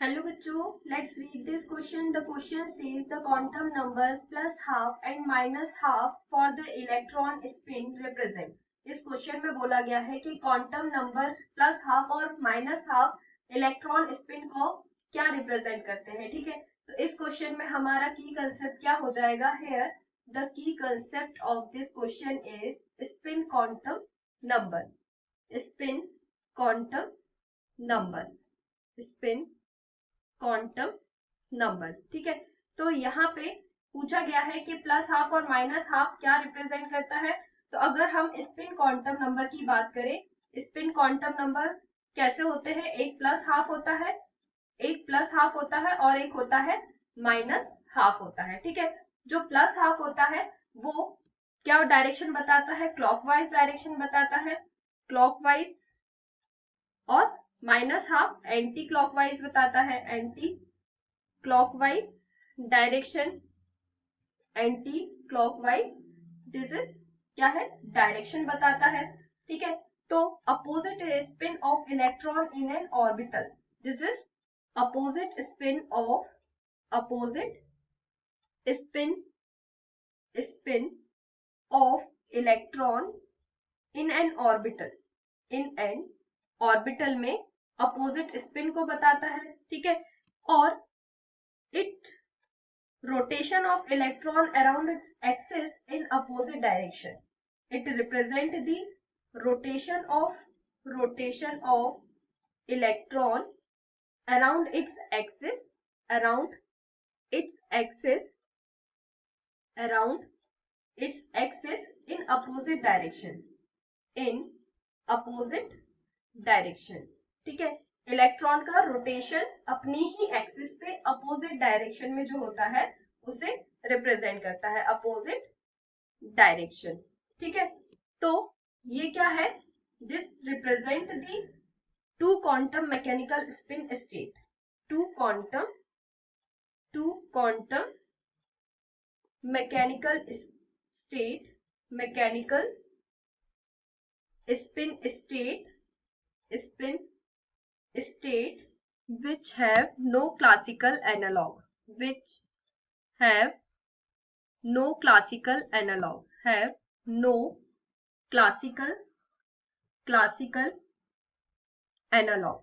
Hello बच्चों, let's read this question. The question says the quantum numbers plus half and minus half for the electron spin represent. इस question में बोला गया है कि quantum number plus half और minus half electron spin को क्या रिप्रेजेंट करते हैं. ठीक है, तो इस क्वेश्चन में हमारा की कंसेप्ट क्या हो जाएगा. Here the key concept of this question is spin quantum number. Spin quantum number. Spin quantum number. ठीक है, तो यहाँ पे पूछा गया है कि प्लस हाफ और माइनस हाफ क्या रिप्रेजेंट करता है. तो अगर हम स्पिन क्वांटम नंबर की बात करें, स्पिन क्वांटम नंबर कैसे होते हैं. एक प्लस हाफ होता है, एक प्लस हाफ होता है और एक होता है माइनस हाफ होता है. ठीक है, जो प्लस हाफ होता है वो क्या डायरेक्शन बताता है, क्लॉकवाइज डायरेक्शन बताता है, क्लॉकवाइज. और माइनस हाफ एंटी क्लॉकवाइज बताता है, anti clockwise direction. Anti clockwise this is क्या है, डायरेक्शन बताता है. ठीक है, तो opposite spin off electron in an orbital. This is opposite spin off, opposite spin, spin off electron in an orbital. In an orbital में opposite spin को बताता है. ठीक है, और it rotation of electron around its axis in opposite direction. It represent the rotation of electron around its axis, around its axis, around its axis in opposite direction, in opposite direction. ठीक है, electron का rotation अपनी ही axis पे opposite direction में जो होता है उसे रिप्रेजेंट करता है, अपोजिट डायरेक्शन. ठीक है, तो ये क्या है, this represent the two quantum mechanical spin state. Two quantum mechanical state, mechanical spin state, spin state which have no classical analog, which have no classical analog, have no classical analog.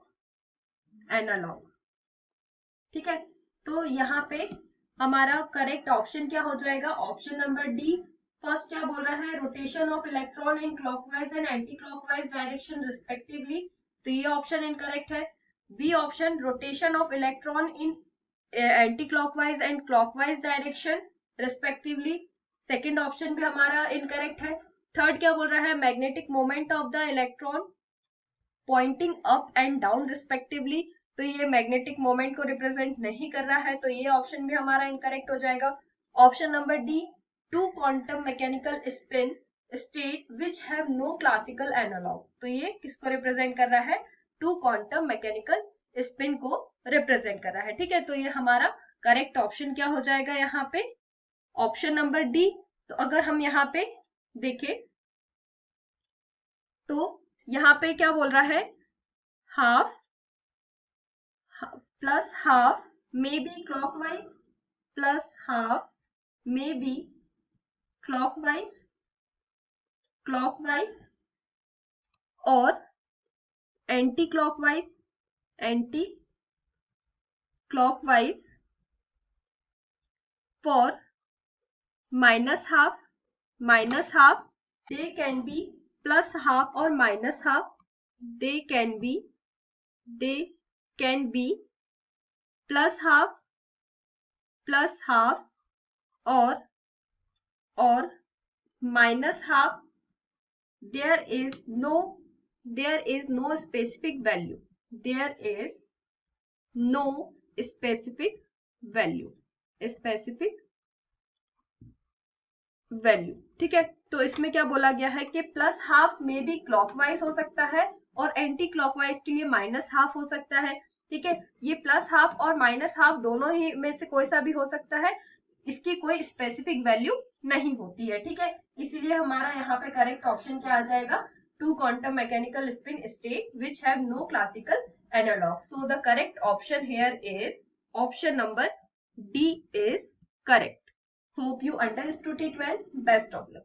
ठीक है, तो यहाँ पे हमारा correct option क्या हो जाएगा, option number D. First क्या बोल रहा है, rotation of electron in clockwise and anticlockwise direction respectively. तो ये ऑप्शन इनकरेक्ट है. B option, rotation of electron in anticlockwise and clockwise direction respectively. Second option भी हमारा इनकरेक्ट है. थर्ड क्या बोल रहा है, magnetic moment of the electron pointing up and down respectively. तो ये मैग्नेटिक मोमेंट को रिप्रेजेंट नहीं कर रहा है, तो ये ऑप्शन भी हमारा इनकरेक्ट हो जाएगा. Option number D, two quantum mechanical spin state which have no classical analogue. तो ये किसको रिप्रेजेंट कर रहा है, टू क्वांटम मैकेनिकल स्पिन को रिप्रेजेंट कर रहा है. ठीक है, तो ये हमारा करेक्ट ऑप्शन क्या हो जाएगा यहाँ पे, ऑप्शन नंबर डी. तो अगर हम यहाँ पे देखें तो यहाँ पे क्या बोल रहा है, half plus half may be clockwise, plus half may be clockwise, clockwise और anti clockwise, anti clockwise for minus half, minus half. They can be plus half और minus half. They can be plus half और minus half. there is no specific value, there is no specific value, ठीक है, तो इसमें क्या बोला गया है कि प्लस हाफ में भी क्लॉकवाइज हो सकता है और एंटी क्लॉकवाइज के लिए माइनस हाफ हो सकता है. ठीक है, ये प्लस हाफ और माइनस हाफ दोनों ही में से कोई सा भी हो सकता है, इसकी कोई स्पेसिफिक वैल्यू नहीं होती है. ठीक है, इसीलिए हमारा यहाँ पे करेक्ट ऑप्शन क्या आ जाएगा, two quantum mechanical spin state which have no classical analog. So the correct option here is option number D is correct. Hope you understood it well. Best of luck.